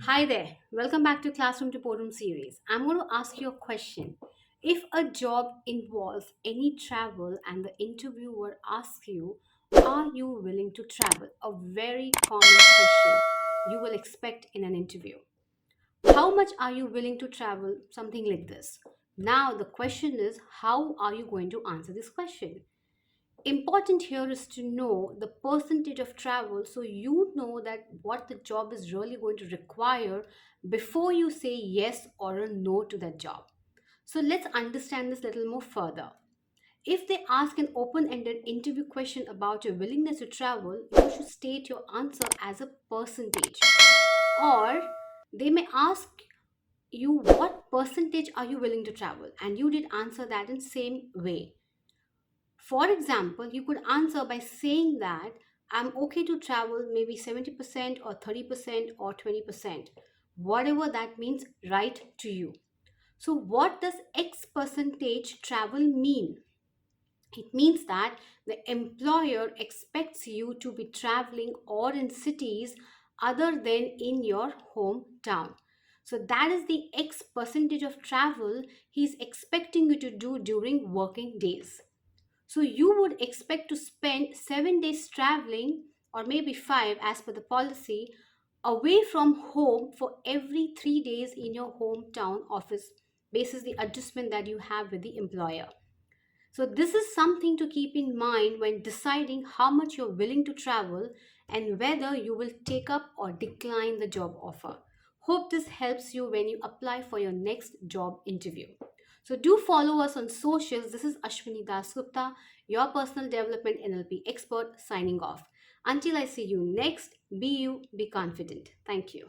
Hi there, welcome back to Classroom to Boardroom series. I'm going to ask you a question. If a job involves any travel and the interviewer asks you, are you willing to travel? A very common question you will expect in an interview. How much are you willing to travel? Something like this. Now, the question is, how are you going to answer this question? Important here is to know the percentage of travel so you know that what the job is really going to require before you say yes or a no to that job. So let's understand this a little more further. If they ask an open-ended interview question about your willingness to travel, you should state your answer as a percentage. Or they may ask you what percentage are you willing to travel, and you did answer that in same way. For example, you could answer by saying that I'm okay to travel maybe 70% or 30% or 20%, whatever that means, right to you. So, what does X percentage travel mean? It means that the employer expects you to be traveling or in cities other than in your hometown. So, that is the X percentage of travel he's expecting you to do during working days. So you would expect to spend 7 days traveling, or maybe five as per the policy, away from home for every 3 days in your hometown office, basis the adjustment that you have with the employer. So, this is something to keep in mind when deciding how much you're willing to travel and whether you will take up or decline the job offer. Hope this helps you when you apply for your next job interview. So, do follow us on socials. This is Ashwini Dasgupta, your personal development NLP expert, signing off. Until I see you next, be you, be confident. Thank you.